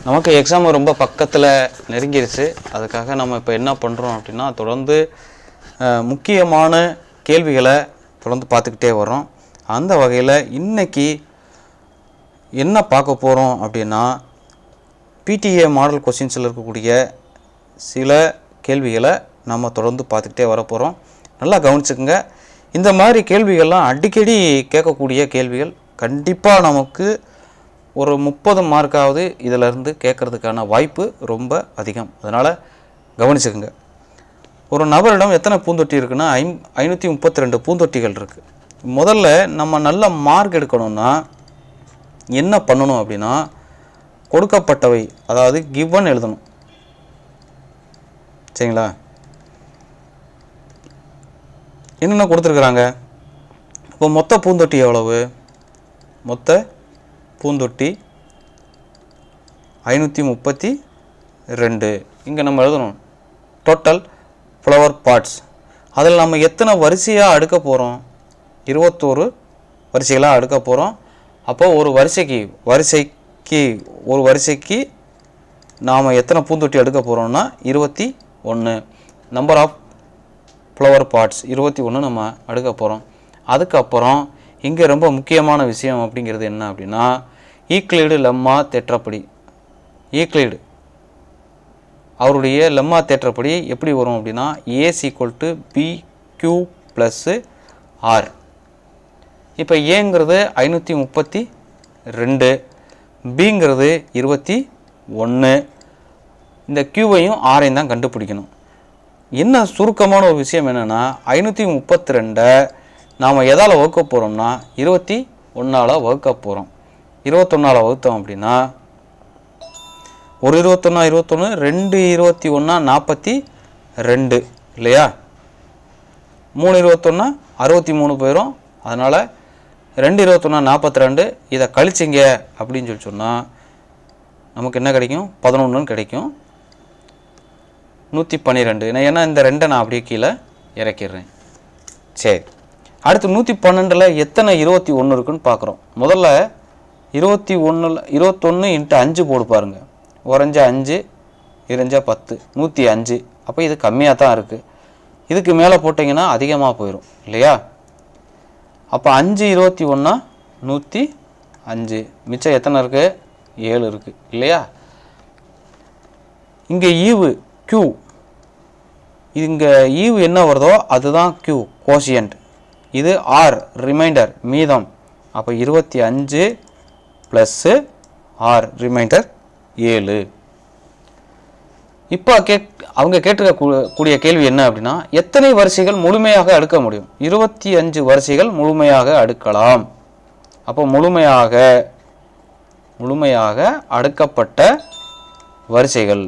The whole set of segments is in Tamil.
நமக்கு எக்ஸாம் ரொம்ப பக்கத்தில் நெருங்கிருச்சு. அதுக்காக நம்ம இப்போ என்ன பண்ணுறோம் அப்படின்னா, தொடர்ந்து முக்கியமான கேள்விகளை தொடர்ந்து பார்த்துக்கிட்டே வரோம். அந்த வகையில் இன்றைக்கி என்ன பார்க்க போகிறோம் அப்படின்னா, பிடிஏ மாடல் கொஸ்டின்ஸில் இருக்கக்கூடிய சில கேள்விகளை நம்ம தொடர்ந்து பார்த்துக்கிட்டே வர போகிறோம். நல்லா கவனிச்சுக்குங்க. இந்த மாதிரி கேள்விகள்லாம் அடிக்கடி கேட்கக்கூடிய கேள்விகள். கண்டிப்பாக நமக்கு ஒரு 30 மார்க்காவது இதிலிருந்து கேட்குறதுக்கான வாய்ப்பு ரொம்ப அதிகம். அதனால் கவனிச்சுக்குங்க. ஒரு நபரிடம் எத்தனை பூந்தொட்டி இருக்குன்னா 532 பூந்தொட்டிகள் இருக்குது. முதல்ல நம்ம நல்ல மார்க் எடுக்கணும்னா என்ன பண்ணணும் அப்படின்னா, கொடுக்கப்பட்டவை அதாவது கிவன் எழுதணும். சரிங்களா? என்னென்ன கொடுத்துருக்குறாங்க? இப்போ மொத்த பூந்தொட்டி எவ்வளவு? மொத்த பூந்தொட்டி 532. இங்கே நம்ம எழுதணும் டோட்டல் ஃப்ளவர் பாட்ஸ். அதில் நம்ம எத்தனை வரிசையாக அடுக்க போகிறோம்? 21 வரிசைகளாக அடுக்க போகிறோம். அப்போ ஒரு வரிசைக்கு நாம் எத்தனை பூந்தொட்டி எடுக்க போகிறோம்னா 21. நம்பர் ஆஃப் ஃப்ளவர் பாட்ஸ் 21 நம்ம அடுக்க போகிறோம். அதுக்கப்புறம் இங்கே ரொம்ப முக்கியமான விஷயம் அப்படிங்கிறது என்ன அப்படின்னா, ஈக்ளிடு லெம்மா தேற்றப்படி. ஈக்ளிடு அவருடைய லெம்மா தேற்றப்படி எப்படி வரும் அப்படின்னா, S equal to PQ plus R. இப்போ ஏங்கிறது 532, பிங்கிறது 21, இந்த கியூவையும் ஆரையும் தான் கண்டுபிடிக்கணும். என்ன சுருக்கமான ஒரு விஷயம் என்னென்னா, 532 நாம் எதால் வகுக்க போகிறோம்னா 21ஆல் வகுக்க போகிறோம். 21ஆல் வகுத்தோம் அப்படின்னா ஒரு 21 21, 2 21 42 இல்லையா? 3 21 63 போயிடும். அதனால் 2 21 42. இதை கழிச்சிங்க அப்படின்னு சொல்லி சொன்னால் நமக்கு என்ன கிடைக்கும்? 11 கிடைக்கும். 112. ஏன்னா இந்த 2 நான் அப்படியே கீழே இறக்கிடுறேன். சரி, அடுத்து 112 எத்தனை 21 இருக்குன்னு பார்க்குறோம். முதல்ல 21 × 5 போடு பாருங்க. ஒரு 5, 2 10, 105. அப்போ இது கம்மியாக தான் இருக்குது. இதுக்கு மேலே போட்டிங்கன்னா அதிகமாக போயிடும் இல்லையா? அப்போ 5 21 105. மிச்சம் எத்தனை இருக்குது? 7 இருக்குது இல்லையா? இங்கே ஈவு Q, இங்கே ஈவு என்ன வருதோ அதுதான் Q கோஷியன்ட். இது ஆர் ரிமைண்டர் மீதம். அப்போ 25 ப்ளஸ்ஸு ஆர் ரிமைண்டர் 7. இப்போ அவங்க கேட்டிருக்கக்கூடிய கேள்வி என்ன அப்படின்னா, எத்தனை வரிசைகள் முழுமையாக அடுக்க முடியும்? 25 வரிசைகள் முழுமையாக அடுக்கலாம். அப்போ முழுமையாக அடுக்கப்பட்ட வரிசைகள்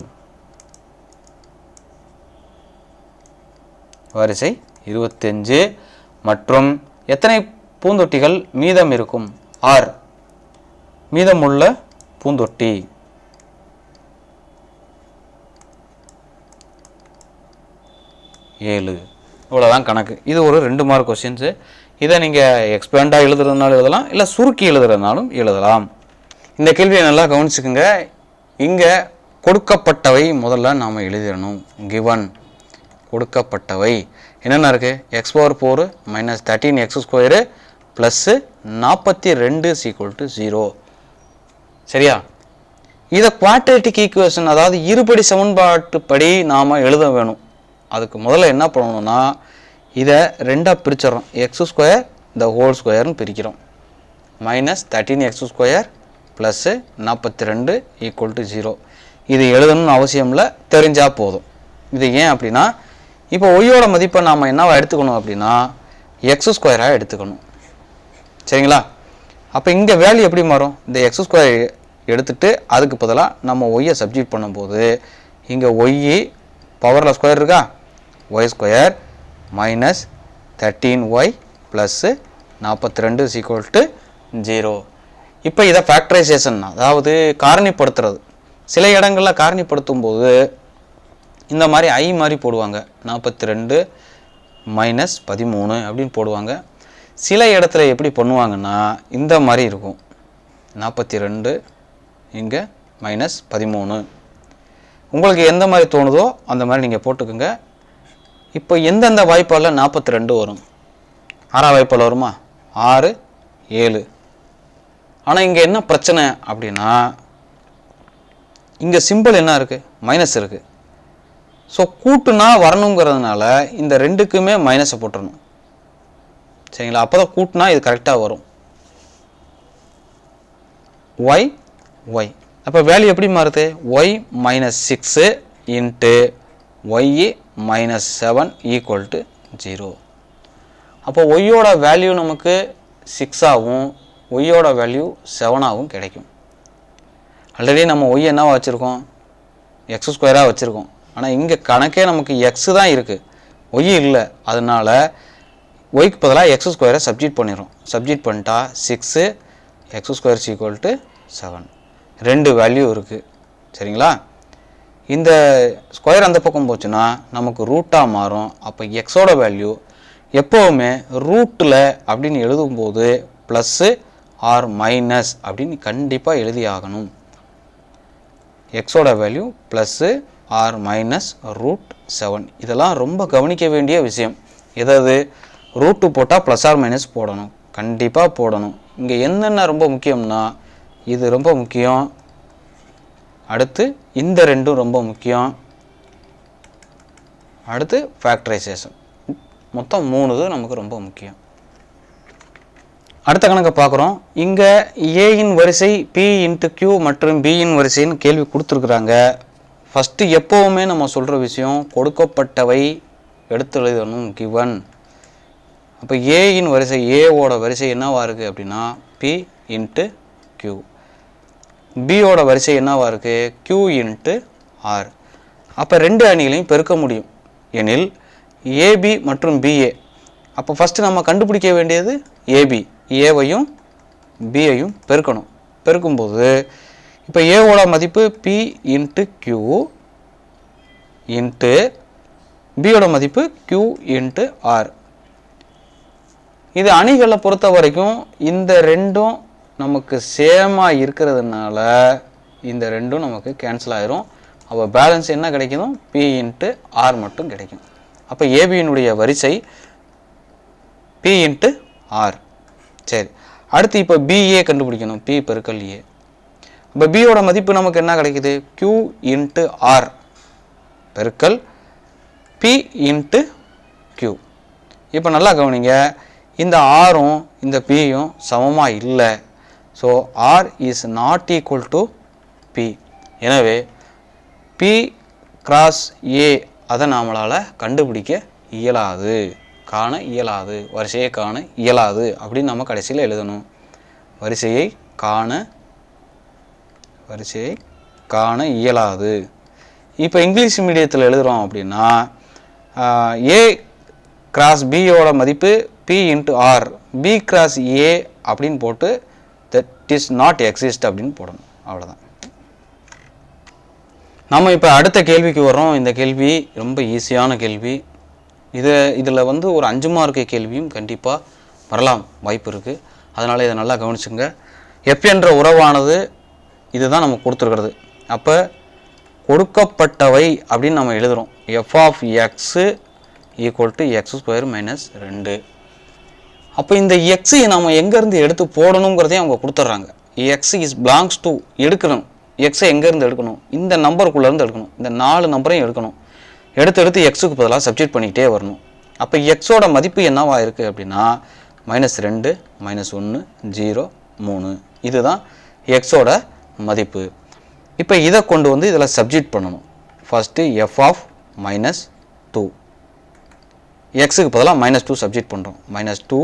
வரிசை 25 மற்றும் எத்தனை பூந்தொட்டிகள் மீதம் இருக்கும்? ஆர் மீதமுள்ள பூந்தொட்டி. ஏழு. இவ்வளோதான் கணக்கு. இது ஒரு 2 மார்க் கொஸ்டின்ஸு. இதை நீங்கள் எக்ஸ்பேண்டாக எழுதுறதுனாலும் எழுதலாம், இல்லை சுருக்கி எழுதுறதுனாலும் எழுதலாம். இந்த கேள்வியை நல்லா கவனிச்சுக்குங்க. இங்கே கொடுக்கப்பட்டவை முதல்ல நாம் எழுதிடணும். கிவன் கொடுக்கப்பட்டவை என்னென்ன இருக்குது? x⁴ - 13x² plus 42 = 0. சரியா? இதை குவாட்ரேட்டிக் ஈக்குவேஷன் அதாவது இருபடி சமன்பாட்டுப்படி நாம் எழுத வேணும். அதுக்கு முதல்ல என்ன பண்ணணும்னா, இதை 2ஆக பிரிச்சிடறோம். x² பிரிக்கிறோம். -13x² plus 42 = 0. இது எழுதணும்னு அவசியம் இல்லை, தெரிஞ்சால் போதும். இது ஏன் அப்படின்னா, இப்போ ஒய்யோட மதிப்பை நாம் என்னவா எடுத்துக்கணும் அப்படின்னா x² எடுத்துக்கணும். சரிங்களா? அப்போ இங்கே வேல்யூ எப்படி மாறும்? இந்த x² எடுத்துகிட்டு அதுக்கு பதிலாக நம்ம ஒய்யை சப்ஸ்டிட்யூட் பண்ணும்போது இங்கே ஒய் பவரில் ஸ்கொயர் இருக்கா? y² - 13y plus 42 = 0. இப்போ இதை ஃபேக்டரைசேஷன் அதாவது காரணிப்படுத்துறது. சில இடங்களில் காரணிப்படுத்தும் போது இந்த மாதிரி ஐ மாதிரி போடுவாங்க. 42 - 13 அப்படின்னு போடுவாங்க. சில இடத்துல எப்படி பண்ணுவாங்கன்னா இந்த மாதிரி இருக்கும். 42 இங்கே மைனஸ் 13. உங்களுக்கு எந்த மாதிரி தோணுதோ அந்த மாதிரி நீங்கள் போட்டுக்கோங்க. இப்போ எந்தெந்த வாய்ப்பாடில் 42 வரும்? 6ஆம் வாய்ப்பால் வருமா? 6, 7. ஆனால் இங்கே என்ன பிரச்சனை அப்படின்னா இங்கே சிம்பிள் என்ன இருக்குது? மைனஸ் இருக்குது. ஸோ கூட்டுனா வரணுங்கிறதுனால இந்த ரெண்டுக்குமே மைனஸை போட்டுடணும். சரிங்களா? அப்போ தான் கூட்டுனா இது கரெக்டாக வரும். ஒய் ஒய் அப்போ வேல்யூ எப்படி மாறுது? Y minus 6 into Y minus 7 equal to 0. அப்போ ஒய்யோட வேல்யூ நமக்கு 6ஆகவும் ஒய்யோட வேல்யூ 7ஆகவும் கிடைக்கும். ஆல்ரெடி நம்ம ஒய் என்னவா வச்சுருக்கோம்? எக்ஸ் ஸ்கொயராக வச்சுருக்கோம். ஆனால் இங்கே கணக்கே நமக்கு எக்ஸு தான் இருக்குது, ஒய் இல்லை. அதனால் ஒய்க்கு பதிலாக எக்ஸ் ஸ்கொயரை சப்ஜெக்ட் பண்ணிடுறோம். சப்ஜெக்ட் பண்ணிட்டா 6 X square equal to 7. 2 value இருக்குது. சரிங்களா? இந்த ஸ்கொயர் அந்த பக்கம் போச்சுன்னா நமக்கு ரூட்டாக மாறும். அப்போ எக்ஸோட வேல்யூ எப்போவுமே ரூட்டில் அப்படின்னு எழுதும்போது ப்ளஸ்ஸு ஆர் மைனஸ் அப்படின்னு கண்டிப்பாக எழுதி ஆகணும். எக்ஸோட value plus or minus root 7. இதெல்லாம் ரொம்ப கவனிக்க வேண்டிய விஷயம். எதாவது ரூட்டு போட்டால் ப்ளஸ் ஆர் மைனஸ் போடணும், கண்டிப்பாக போடணும். இங்கே என்னென்ன ரொம்ப முக்கியம்னா இது ரொம்ப முக்கியம். அடுத்து இந்த ரெண்டும் ரொம்ப முக்கியம். அடுத்து ஃபேக்டரைசேஷன். மொத்தம் 3 நமக்கு ரொம்ப முக்கியம். அடுத்த கணக்கை பார்க்குறோம். இங்கே ஏயின் வரிசை பி இன்ட்டு கியூ மற்றும் பியின் வரிசைன்னு கேள்வி கொடுத்துருக்குறாங்க. ஃபஸ்ட்டு எப்போவுமே நம்ம சொல்கிற விஷயம் கொடுக்கப்பட்டவை எடுத்து எழுதணும், கிவன். அப்போ ஏயின் வரிசை, ஏவோட வரிசை என்னவா இருக்குது அப்படின்னா பி இன்ட்டு கியூ. பியோட வரிசை என்னவா இருக்குது? Q into R. அப்போ 2 அணிகளையும் பெருக்க முடியும் எனில் ஏபி மற்றும் பிஏ. அப்போ ஃபஸ்ட்டு நம்ம கண்டுபிடிக்க வேண்டியது ஏபி. ஏவையும் பியையும் பெருக்கணும். பெருக்கும்போது இப்போ ஏவோட மதிப்பு பி இன்ட்டு கியூ இன்ட்டு பியோட மதிப்பு கியூ இன்ட்டு ஆர். இது அணிகளை பொறுத்த வரைக்கும் இந்த ரெண்டும் நமக்கு சேமாக இருக்கிறதுனால இந்த ரெண்டும் நமக்கு கேன்சல் ஆயிரும். அப்போ பேலன்ஸ் என்ன கிடைக்கும்? பி இன்ட்டு ஆர் மட்டும் கிடைக்கும். அப்போ ஏபியினுடைய வரிசை பி இன்ட்டு ஆர். சரி, அடுத்து இப்போ பிஏ கண்டுபிடிக்கணும். பி பெருக்கல் ஏ. இப்போ பியோட மதிப்பு நமக்கு என்ன கிடைக்குது? கியூ இன்ட்டு ஆர் பெருக்கல் பி இன்ட்டு கியூ. இப்போ நல்லா கவனிங்க, இந்த ஆரும் இந்த பியும் சமமாக இல்லை. So R is not equal to P. எனவே பி கிராஸ் ஏ அதை நம்மளால் கண்டுபிடிக்க இயலாது, காண இயலாது, வரிசையை காண இயலாது அப்படின்னு நம்ம கடைசியில் எழுதணும். வரிசையை காண இயலாது. இப்போ இங்கிலீஷ் மீடியத்தில் எழுதுகிறோம் அப்படின்னா ஏ கிராஸ் பியோட மதிப்பு P into R, P cross A அப்படின்னு போட்டு தட் இஸ் நாட் எக்ஸிஸ்ட் அப்படின்னு போடணும். அவ்வளோதான். நம்ம இப்போ அடுத்த கேள்விக்கு வரோம். இந்த கேள்வி ரொம்ப ஈஸியான கேள்வி. இதில் ஒரு 5 மார்க்கு கேள்வியும் கண்டிப்பாக வரலாம், வாய்ப்பு இருக்குது. அதனால் இதை நல்லா கவனிச்சுங்க. எஃப் என்ற உறவானது இதுதான் நம்ம கொடுத்துருக்கிறது. அப்போ கொடுக்கப்பட்டவை அப்படின்னு நம்ம எழுதுகிறோம். F of X equal to X square minus 2. அப்போ இந்த எக்ஸை நம்ம எங்கேருந்து எடுத்து போடணுங்கிறதையும் அவங்க கொடுத்துட்றாங்க. எக்ஸ் இஸ் பிலாங்ஸ் டு எடுக்கணும். எக்ஸை எங்கேருந்து எடுக்கணும்? இந்த நம்பருக்குள்ளேருந்து எடுக்கணும். இந்த 4 நம்பரையும் எடுக்கணும். எடுத்து எக்ஸுக்கு பதிலாக சப்ஜெக்ட் பண்ணிக்கிட்டே வரணும். அப்போ எக்ஸோட மதிப்பு என்னவா இருக்குது அப்படின்னா -2, -1, 0, 3. இதுதான் எக்ஸோட மதிப்பு. இப்போ இதை கொண்டு வந்து இதில் சப்ஜெக்ட் பண்ணணும். ஃபஸ்ட்டு எஃப் ஆஃப் -2, எக்ஸுக்கு பதிலாக -2 சப்ஜெக்ட் பண்ணுறோம். -2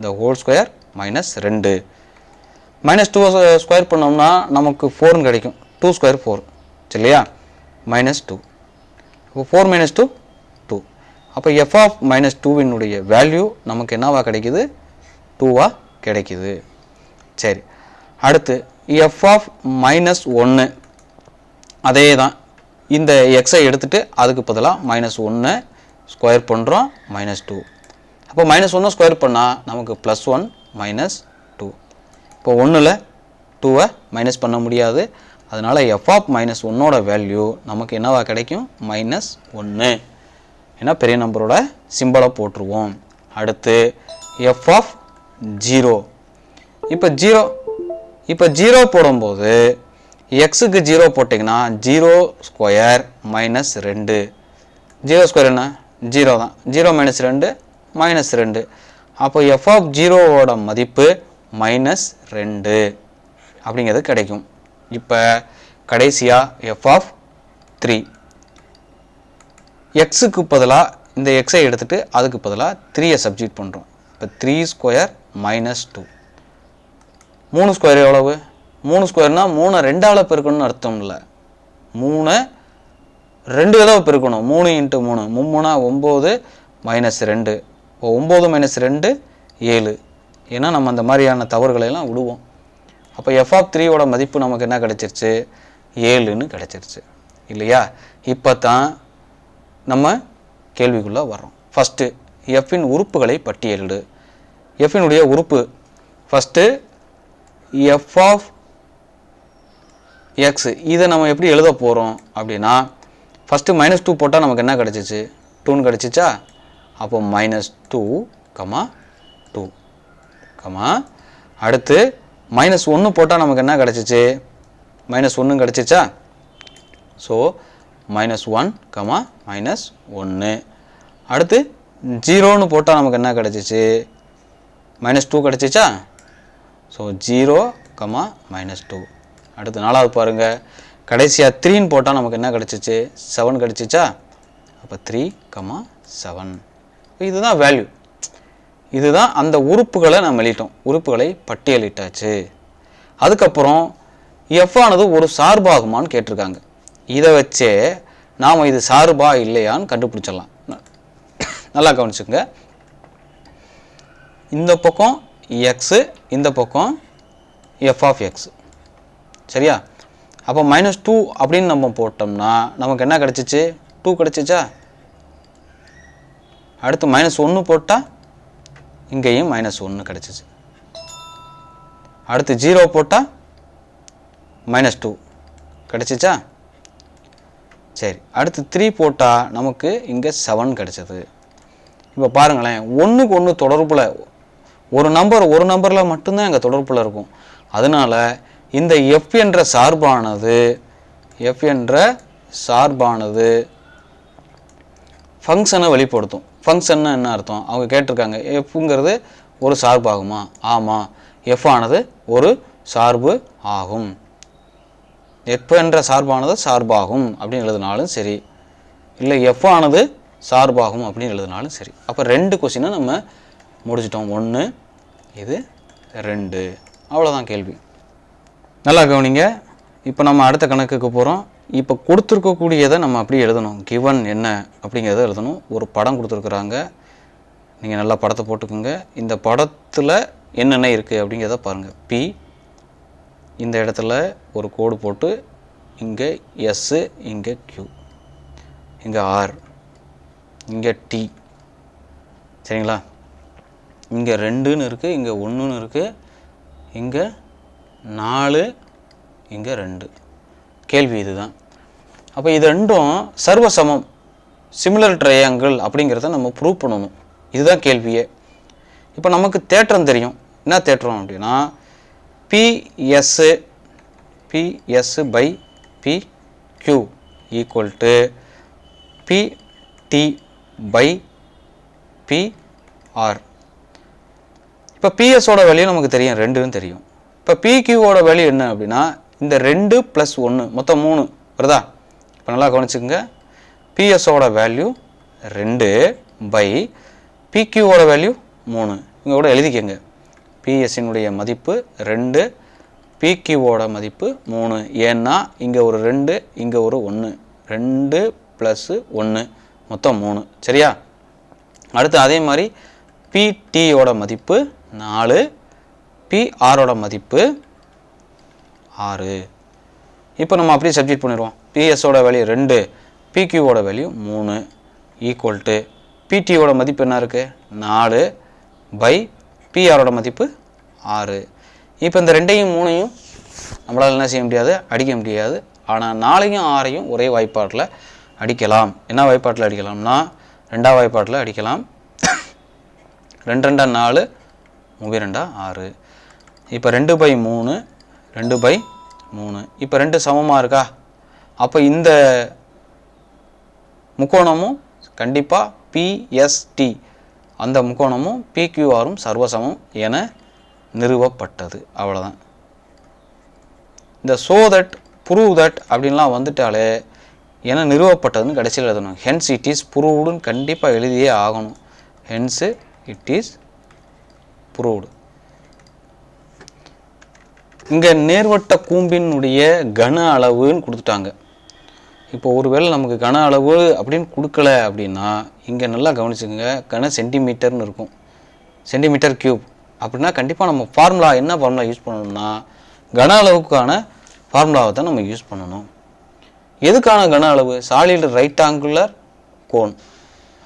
த ஹோல் ஸ்கொயர் -2. -2 ஸ்கொயர் பண்ணோம்னா நமக்கு 4 கிடைக்கும். 2 ஸ்கொயர் 4 சரியா? -2. இப்போ 4 - 2 2. அப்போ எஃப் ஆஃப் -2வினுடைய வேல்யூ நமக்கு என்னவா கிடைக்குது? 2வா கிடைக்குது. சரி, அடுத்து எஃப் ஆஃப் -1 அதே தான். இந்த எக்ஸை எடுத்துகிட்டு அதுக்கு பதிலாக -1 ஸ்கொயர் பண்ணுறோம். -2. அப்போ -1 ஸ்கொயர் பண்ணால் நமக்கு +1 -2. இப்போ 1ல் 2வை மைனஸ் பண்ண முடியாது. அதனால் எஃப் ஆஃப் மைனஸ் ஒன்னோட வேல்யூ நமக்கு என்னவா கிடைக்கும்? -1. ஏன்னா பெரிய நம்பரோட சிம்பிளை போட்டுருவோம். அடுத்து எஃப் ஆஃப் 0. இப்போ 0 போடும்போது எக்ஸுக்கு 0 போட்டிங்கன்னா 0 ஸ்கொயர் -2. 0 ஸ்கொயர் என்ன? 0 தான். 0 -2 -2. அப்போ எஃப் ஆஃப் 0வோட மதிப்பு -2 அப்படிங்கிறது கிடைக்கும். இப்போ கடைசியாக எஃப் ஆஃப் 3. எக்ஸுக்கு பதிலாக இந்த எக்ஸை எடுத்துகிட்டு அதுக்கு பதிலாக 3யை சப்ஸ்டிட்யூட் பண்ணுறோம். இப்போ 3 ஸ்கொயர் -2. 3 ஸ்கொயர் எவ்வளவு? 3 ஸ்கொயர்னால் 3 2ஆல் பெருக்கணும்னு அர்த்தம் இல்லை. 3 2 தடவை பெருக்கணும். 3 × 3 3 9 -2. இப்போ 9 - 2 7. ஏன்னா நம்ம அந்த மாதிரியான தவறுகளையெல்லாம் விடுவோம். அப்போ எஃப் ஆஃப் 3யோட மதிப்பு நமக்கு என்ன கிடச்சிருச்சு? 7ன்னு கிடச்சிருச்சு இல்லையா? இப்போ தான் நம்ம கேள்விக்குள்ளே வர்றோம். ஃபஸ்ட்டு எஃப்பின் உறுப்புகளை பட்டியலிடு. எஃப்பினுடைய உறுப்பு ஃபஸ்ட்டு எஃப் ஆஃப் எக்ஸ். இதை நம்ம எப்படி எழுத போகிறோம் அப்படின்னா, ஃபஸ்ட்டு -2 போட்டால் நமக்கு என்ன கிடச்சிச்சு? 2ன்னு கிடச்சிச்சா? அப்போ -2, -2, அடுத்து -1 போட்டால் நமக்கு என்ன கிடச்சிச்சு? -1 கிடச்சிச்சா? ஸோ -1, -1. அடுத்து 0ன்னு போட்டால் நமக்கு என்ன கிடச்சிச்சு? -2 கிடச்சிச்சா? ஸோ 0, -2. அடுத்து 4வது பாருங்கள், கடைசியாக 3ன்னு போட்டால் நமக்கு என்ன கிடச்சிச்சு? 7 கிடச்சிச்சா? அப்போ 3, 7. இதுதான் வேல்யூ. இதுதான் அந்த உறுப்புகளை நம்ம எழுதிட்டோம். உறுப்புகளை பட்டியலிட்டாச்சு. அதுக்கப்புறம் எஃப் ஆனது ஒரு சார்பாகுமான்னு கேட்டிருக்காங்க. இதை வச்சே நாம் இது சார்பா இல்லையான்னு கண்டுபிடிச்சிடலாம். நல்லா கவனிச்சுங்க. இந்த பக்கம் எக்ஸு, இந்த பக்கம் எஃப் ஆஃப் எக்ஸ். சரியா? அப்போ -2 அப்படின்னு நம்ம போட்டோம்னா நமக்கு என்ன கிடச்சிச்சு? 2 கிடச்சிச்சா? அடுத்து -1 போட்டால் இங்கேயும் -1 கிடச்சிச்சு. அடுத்து 0 போட்டால் -2 கிடச்சிச்சா? சரி, அடுத்து 3 போட்டால் நமக்கு இங்கே 7 கிடச்சிது. இப்போ பாருங்களேன், ஒன்றுக்கு ஒன்று தொடர்பில் ஒரு நம்பரில் மட்டும்தான் எங்கள் தொடர்பில் இருக்கும். அதனால் இந்த எஃப் என்ற சார்பானது ஃபங்க்ஷனை வெளிப்படுத்தும். ஃபங்க்ஷன்னா என்ன அர்த்தம்? அவங்க கேட்டிருக்காங்க, எஃப்ங்கிறது ஒரு சார்பாகுமா? ஆமாம், எஃப் ஆனது ஒரு சார்பு ஆகும். எஃப் என்ற சார்பானது சார்பாகும் அப்படின்னு எழுதினாலும் சரி, இல்லை எஃப் ஆனது சார்பாகும் அப்படின்னு எழுதினாலும் சரி. அப்போ 2 கொஸ்டினை நம்ம முடிச்சிட்டோம். 1, இது 2. அவ்வளோதான் கேள்வி. நல்லா கவனிங்க. இப்போ நம்ம அடுத்த கணக்குக்கு போகிறோம். இப்போ கொடுத்துருக்கக்கூடியதை நம்ம அப்படியே எழுதணும். கிவன் என்ன அப்படிங்கிறத எழுதணும். ஒரு படம் கொடுத்துருக்குறாங்க. நீங்கள் நல்லா படத்தை போட்டுக்கோங்க. இந்த படத்தில் என்னென்ன இருக்குது அப்படிங்கிறத பாருங்கள். பி, இந்த இடத்துல ஒரு கோடு போட்டு, இங்கே எஸ்ஸு, இங்கே கியூ, இங்கே ஆர், இங்கே டி. சரிங்களா? இங்கே 2ன்னு இருக்குது, இங்கே 1ன்னு இருக்குது, இங்கே 4, இங்கே 2. கேள்வி இதுதான். அப்போ இது ரெண்டும் சர்வசமம், சிமிலர் ட்ரையாங்கிள் அப்படிங்கிறத நம்ம ப்ரூவ் பண்ணணும். இதுதான் கேள்வியே. இப்போ நமக்கு தேற்றம் தெரியும். என்ன தேற்றம் அப்படின்னா, PS by PQ equal to PT by PR. இப்போ பிஎஸோட வேல்யூ நமக்கு தெரியும், 2ன்னு தெரியும். இப்போ பிக்யூவோட வேல்யூ என்ன அப்படின்னா, இந்த 2 + 1 மொத்தம் 3 வருதா? இப்போ நல்லா கவனிச்சுக்கோங்க. பிஎஸோட வேல்யூ 2 பை பிக்யூவோட வேல்யூ 3. இங்கே கூட எழுதிக்கங்க. பிஎஸ்ஸினுடைய மதிப்பு 2, பிக்யூவோட மதிப்பு 3. ஏன்னா இங்கே ஒரு 2, இங்கே ஒரு 1. 2 + 1 மொத்தம் 3. சரியா? அடுத்து அதே மாதிரி பிடியோட மதிப்பு 4, பிஆரோட மதிப்பு 6. இப்போ நம்ம அப்படியே சப்ஜெக்ட் பண்ணிடுவோம். பிஎஸோட வேல்யூ 2, பிக்யூவோட வேல்யூ 3 ஈக்குவல் டு பிடியோட மதிப்பு என்ன இருக்குது? 4 பை பிஆரோட மதிப்பு 6. இப்போ இந்த 2யும் 3யும் நம்மளால் என்ன செய்ய முடியாது, அடிக்க முடியாது. ஆனால் 4ஐயும் 6ஐயும் ஒரே வாய்ப்பாட்டில் அடிக்கலாம். என்ன வாய்ப்பாட்டில் அடிக்கலாம்னா ரெண்டாவது வாய்ப்பாட்டில் அடிக்கலாம். 2 2 4, 3 2 6. இப்போ 2/3, 2/3. இப்போ 2 சமமாக இருக்கா? அப்போ இந்த முக்கோணமும் கண்டிப்பாக பிஎஸ்டி, அந்த முக்கோணமும் பிக்யூஆரும் சர்வசமம் என நிறுவப்பட்டது. அவ்வளோதான். இந்த ஸோ தட், ப்ரூவ் தட் அப்படின்லாம் வந்துட்டாலே என நிறுவப்பட்டதுன்னு கடைசியில் எழுதணும். ஹென்ஸ் இட் இஸ் ப்ரூவ்டுன்னு கண்டிப்பாக எழுதியே ஆகணும். Hence it is proved. இங்கே நேர்வட்ட கூம்பினுடைய கன அளவுன்னு கொடுத்துட்டாங்க. இப்போ ஒருவேளை நமக்கு கன அளவு அப்படின்னு கொடுக்கல அப்படின்னா இங்கே நல்லா கவனிச்சுக்கோங்க, கன சென்டிமீட்டர்னு இருக்கும், சென்டிமீட்டர் கியூப் அப்படின்னா கண்டிப்பாக நம்ம ஃபார்முலா என்ன ஃபார்முலா யூஸ் பண்ணணும்னா கன அளவுக்கான ஃபார்முலாவை தான் நம்ம யூஸ் பண்ணணும். எதுக்கான கன அளவு? சாலிட் ரைட் ஆங்குலர் கோன்,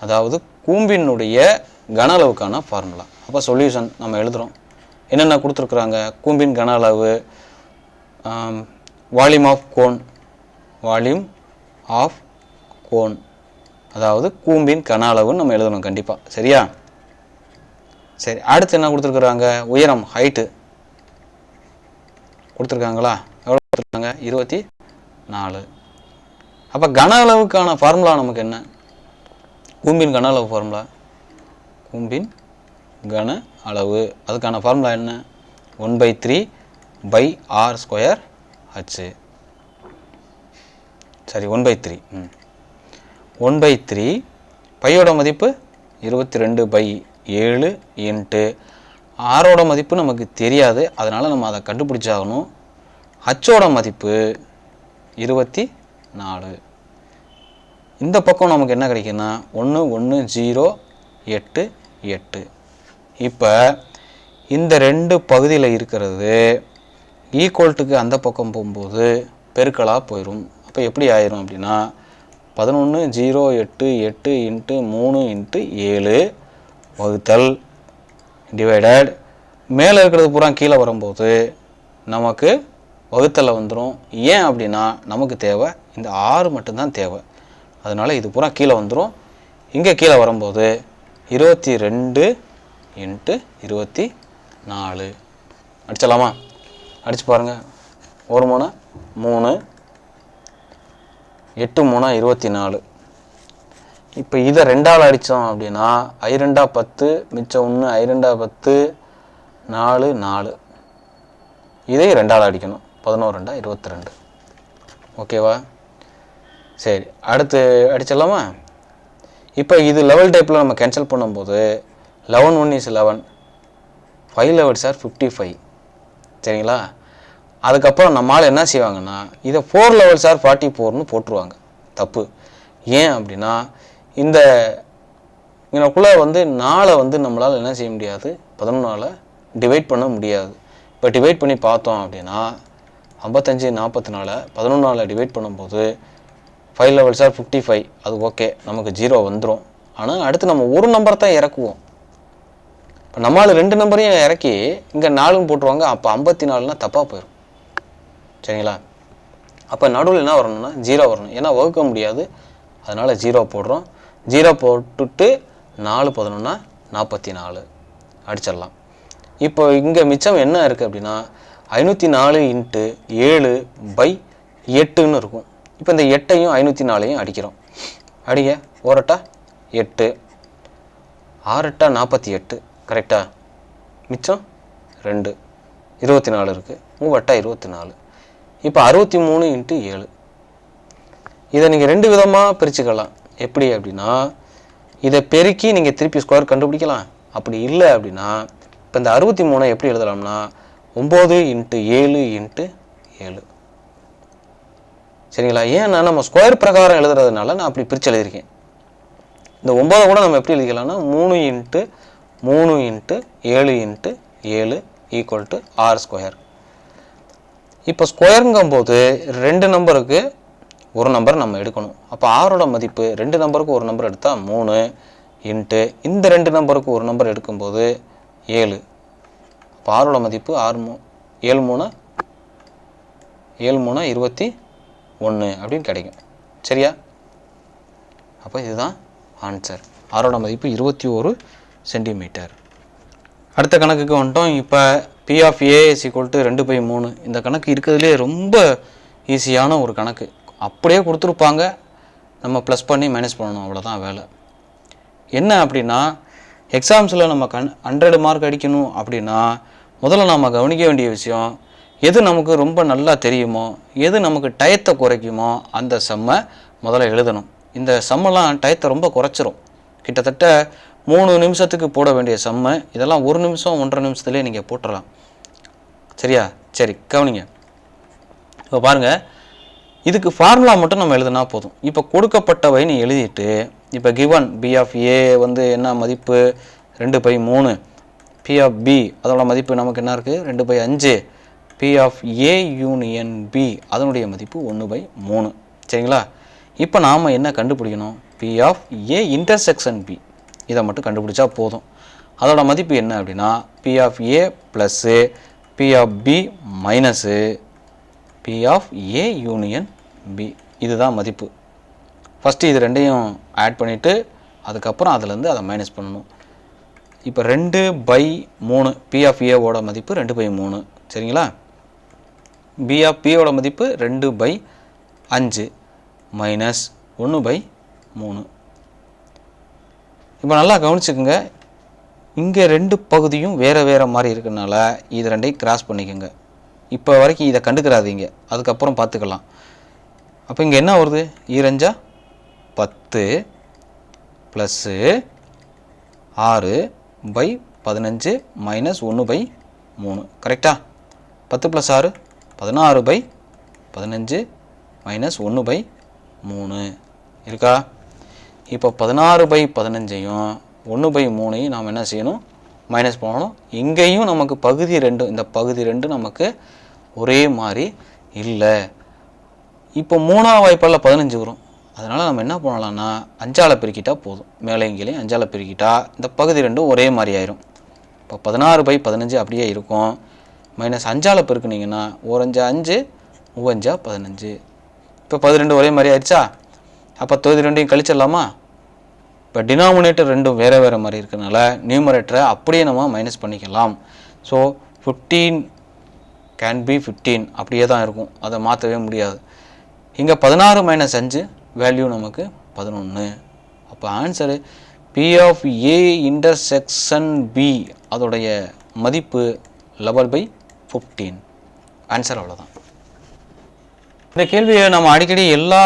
அதாவது கூம்பினுடைய கன அளவுக்கான ஃபார்முலா. அப்போ சொல்யூஷன் நம்ம எழுதுகிறோம். என்னென்ன கொடுத்துருக்குறாங்க? கூம்பின் கன அளவு, volume of cone, volume of cone, அதாவது கூம்பின் கன அளவுன்னு நம்ம எழுதணும் கண்டிப்பாக. சரியா? சரி, அடுத்து என்ன கொடுத்துருக்குறாங்க? உயரம், ஹைட்டு கொடுத்துருக்காங்களா? எவ்வளோ கொடுத்துருக்காங்க? 24. அப்போ கன அளவுக்கான ஃபார்முலா நமக்கு என்ன? கூம்பின் கன அளவு ஃபார்முலா, கூம்பின் கன அளவு அதுக்கான ஃபார்முலா என்ன? 1/3/r²h. சரி, 1/3. 1/3 பையோட மதிப்பு 22/7 இன்ட்டு ஆரோட மதிப்பு நமக்கு தெரியாது, அதனால் நம்ம அதை கண்டுபிடிச்சாகணும். ஹச்சோட மதிப்பு 24. இந்த பக்கம் நமக்கு என்ன கிடைக்குன்னா 11088. இப்போ இந்த ரெண்டு பகுதியில் இருக்கிறது ஈக்குவல்ட்டுக்கு அந்த பக்கம் போகும்போது பெருக்கலாக போயிடும். அப்போ எப்படி ஆயிரும் அப்படின்னா 11,088 இன்ட்டு 3 இன்ட்டு 7 வகுத்தல் டிவைடட், மேலே இருக்கிறது பூரா கீழே வரும்போது நமக்கு வகுத்தலில் வந்துடும். ஏன் அப்படின்னா நமக்கு தேவை இந்த 6 மட்டும்தான் தேவை, அதனால் இது பூரா கீழே வந்துடும். இங்கே கீழே வரும்போது 22 இன்ட்டு 24 அடிச்சிடலாமா? அடித்து பாருங்கள். 1 3 3, 8 3 24. இப்போ இதை 2ஆல் அடித்தோம் அப்படின்னா I 2 10, மிச்சம் 1, I 2 10, 4 4. இதை 2ஆல் அடிக்கணும், 11 2 22. ஓகேவா? சரி, அடுத்து அடிச்சிடலாமா? இப்போ இது லெவல் டைப்பில் நம்ம கேன்சல் பண்ணும்போது 11 1 is 11, 5 levels are 55. சரிங்களா? அதுக்கப்புறம் நம்மளால் என்ன செய்வாங்கன்னா இதை 4 levels are 44ன்னு போட்டுருவாங்க. தப்பு. ஏன் அப்படின்னா இந்த இதற்குள்ளே 4 நம்மளால் என்ன செய்ய முடியாது, 11ஆல் டிவைட் பண்ண முடியாது. இப்போ டிவைட் பண்ணி பார்த்தோம் அப்படின்னா 55 44 11ஆல் டிவைட் பண்ணும்போது 5 levels are 55. அது ஓகே, நமக்கு 0 வந்துடும். ஆனால் அடுத்து நம்ம ஒரு நம்பர் தான் இறக்குவோம். இப்போ நம்மளால் 2 நம்பரையும் இறக்கி இங்கே 4ன்னு போட்டுருவாங்க. அப்போ 54னா தப்பாக போயிடும். சரிங்களா? அப்போ நடுவில் என்ன வரணும்னா 0 வரணும். ஏன்னா வகுக்க முடியாது, அதனால் 0 போடுறோம். 0 போட்டுட்டு 4 11 44 அடிச்சிடலாம். இப்போ இங்கே மிச்சம் என்ன இருக்குது அப்படின்னா 504 இன்ட்டு 7/8ன்னு இருக்கும். இப்போ இந்த 8ஐயும் 504ஐயும் அடிக்கிறோம். அடிங்க. 1 8 8, 6 8 48. கரெக்டா? மிச்சம் 2 24 இருக்குது. 3 8 24. இப்போ 63 இன்ட்டு 7. இதை நீங்கள் 2 விதமாக பிரிச்சுக்கலாம். எப்படி அப்படின்னா இதை பெருக்கி நீங்கள் திருப்பி ஸ்கொயர் கண்டுபிடிக்கலாம். அப்படி இல்லை அப்படின்னா இப்போ இந்த 63 எப்படி எழுதலாம்னா 9 இன்ட்டு 7 இன்ட்டு 7. சரிங்களா? ஏன்னா நம்ம ஸ்கொயர் பிரகாரம் எழுதுறதுனால நான் அப்படி பிரித்து எழுதியிருக்கேன். இந்த 9 கூட நம்ம எப்படி எழுதிக்கலாம்னா 3 into 3 into 7 into 7 equal to r². இப்போ ஸ்கொயருங்கும்போது 2 நம்பருக்கு ஒரு நம்பர் நம்ம எடுக்கணும். அப்போ ஆரோட மதிப்பு 2 நம்பருக்கு ஒரு நம்பர் எடுத்தால் 3 இன்ட்டு இந்த 2 நம்பருக்கு ஒரு நம்பர் எடுக்கும்போது 7. அப்போ ஆரோட மதிப்பு 7 3 7 3 21 அப்படின்னு கிடைக்கும். சரியா? அப்போ இதுதான் ஆன்சர். ஆரோட மதிப்பு 21 சென்டிமீட்டர். அடுத்த கணக்குக்கு வந்துட்டோம். இப்போ P of A is equal to 2/3. இந்த கணக்கு இருக்கிறதுலே ரொம்ப ஈஸியான ஒரு கணக்கு. அப்படியே கொடுத்துருப்பாங்க, நம்ம ப்ளஸ் பண்ணி மைனஸ் பண்ணணும், அவ்வளோதான் வேலை. என்ன அப்படின்னா, எக்ஸாம்ஸில் நம்ம 100 மார்க் அடிக்கணும் அப்படின்னா முதல்ல நம்ம கவனிக்க வேண்டிய விஷயம், எது நமக்கு ரொம்ப நல்லா தெரியுமோ, எது நமக்கு டயத்தை குறைக்குமோ அந்த சம்மை முதல்ல எழுதணும். இந்த சம்மெல்லாம் டயத்தை ரொம்ப குறைச்சிரும். கிட்டத்தட்ட 3 நிமிஷத்துக்கு போட வேண்டிய சம்மை இதெல்லாம் 1 நிமிஷம் 1.5 நிமிஷத்துலேயே நீங்கள் போட்டுடலாம். சரியா? சரி, கவனிங்க. இப்போ பாருங்கள், இதுக்கு ஃபார்முலா மட்டும் நம்ம எழுதுனா போதும். இப்போ கொடுக்கப்பட்டவை நீ எழுதிட்டு, இப்போ கிவன் B of A வந்து என்ன மதிப்பு 2/3, P of B அதோட மதிப்பு நமக்கு என்ன இருக்குது 2/5, P of A union B அதனுடைய மதிப்பு 1/3. சரிங்களா? இப்போ நாம் என்ன கண்டுபிடிக்கணும்? P of A intersection B இதை மட்டும் கண்டுபிடிச்சா போதும். அதோட மதிப்பு என்ன அப்படின்னா P of A plus P of B minus P of A union B இதுதான் மதிப்பு. ஃபஸ்ட்டு இது ரெண்டையும் ஆட் பண்ணிவிட்டு அதுக்கப்புறம் அதிலேருந்து அதை மைனஸ் பண்ணணும். இப்போ 2/3 P of A ஓட மதிப்பு 2/3. சரிங்களா? B of B ஓட மதிப்பு 2/5 மைனஸ் 1/3. இப்போ நல்லா கவனிச்சுக்குங்க, இங்கே 2 பகுதியும் வேறு வேறு மாதிரி இருக்கிறனால இது ரெண்டையும் கிராஸ் பண்ணிக்கோங்க. இப்போ வரைக்கும் இதை கண்டுக்கிறாதீங்க, அதுக்கப்புறம் பார்த்துக்கலாம். அப்போ இங்கே என்ன வருது? 2×10 ப்ளஸ்ஸு 6/15 மைனஸ் 1/3. கரெக்டாக? 10 + 6 16/15 மைனஸ் 1/3 இருக்கா? இப்போ 16/15ஐயும் 1/3ஐயும் நாம் என்ன செய்யணும்? மைனஸ் பண்ணணும். இங்கேயும் நமக்கு பகுதி 2, இந்த பகுதி 2 நமக்கு ஒரே மாதிரி இல்லை. இப்போ 3ஆம் வாய்ப்பால் 15 வரும். அதனால் நம்ம என்ன பண்ணலாம்னா 5ஆல் பெருக்கிட்டா போதும். மேலே இங்கேயும் 5ஆல் பெருக்கிட்டா இந்த பகுதி 2 ஒரே மாதிரி ஆயிரும். இப்போ 16/15 அப்படியே இருக்கும். மைனஸ் 5ஆல் பெருக்குனிங்கன்னா 1×5 5, 3×5 15. இப்போ 12 ஒரே மாதிரி ஆயிடுச்சா? அப்போ 2ஐயும் கழிச்சிடலாமா? இப்போ டினாமினேட்டர் 2ம் வேறு வேறு மாதிரி இருக்கிறதுனால நியூமரேட்டரை அப்படியே நம்ம மைனஸ் பண்ணிக்கலாம். ஸோ 15 கேன் பி 15 அப்படியே தான் இருக்கும், அதை மாற்றவே முடியாது. இங்கே 16 - 5 வேல்யூ நமக்கு 11. அப்போ answer P of A intersection B அதோடைய மதிப்பு 11/15. ஆன்சர் அவ்வளோதான். இந்த கேள்வியை நம்ம அடிக்கடி எல்லா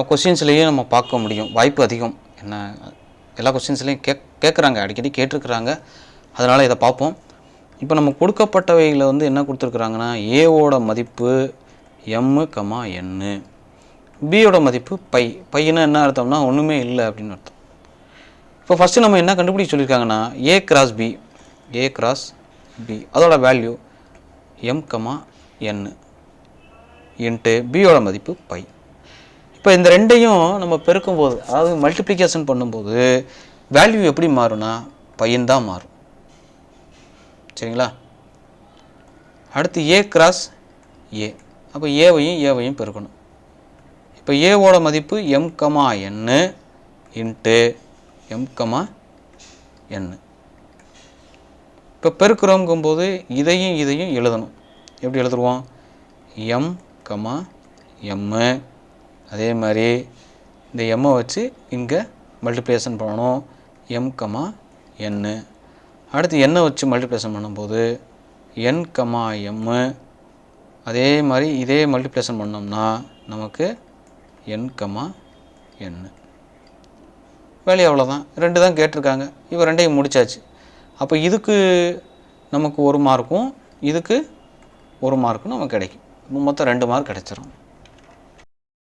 கொஸ்டின்ஸ்லேயும் நம்ம பார்க்க முடியும், வாய்ப்பு அதிகம். என்ன எல்லா கொஸ்டின்ஸ்லேயும் கேட்குறாங்க, அடிக்கடி கேட்டிருக்கிறாங்க. அதனால் இதை பார்ப்போம். இப்போ நம்ம கொடுக்கப்பட்டவையில் வந்து என்ன கொடுத்துருக்குறாங்கன்னா, ஏவோட மதிப்பு m,n, பியோட மதிப்பு பையன்னு என்ன அர்த்தம்னா ஒன்றுமே இல்லை அப்படின்னு அர்த்தம். இப்போ ஃபஸ்ட்டு நம்ம என்ன கண்டுபிடிக்க சொல்லியிருக்காங்கன்னா A cross B அதோட வேல்யூ m,n இன்ட்டு பியோட மதிப்பு பை. இப்போ இந்த ரெண்டையும் நம்ம பெருக்கும்போது, அதாவது மல்டிப்ளிகேஷன் பண்ணும்போது வேல்யூ எப்படி மாறும்னா பையன் தான் மாறும். சரிங்களா? அடுத்து A cross A, அப்போ ஏவையும் பெருக்கணும். இப்போ ஏவோட மதிப்பு m,n இன்ட்டு m,n. இப்போ பெருக்கிறோங்கும்போது இதையும் எழுதணும். எப்படி எழுதுருவோம்? m,m, அதே மாதிரி இந்த எம்மை வச்சு இங்கே மல்டிப்ளிகேஷன் பண்ணணும், m,n. அடுத்து எண்ணை வச்சு மல்டிப்ளிகேஷன் பண்ணும்போது n,m, அதே மாதிரி இதே மல்டிப்ளிகேஷன் பண்ணோம்னா நமக்கு n,n. வேல்யூ அவ்வளோதான். 2 தான் கேட்டிருக்காங்க, இப்போ 2ஐயும் முடிச்சாச்சு. அப்போ இதுக்கு நமக்கு 1 மார்க்கும் இதுக்கு 1 மார்க்கும் நமக்கு கிடைக்கும். மொத்தம் 2 மார்க் கிடைச்சிரும்.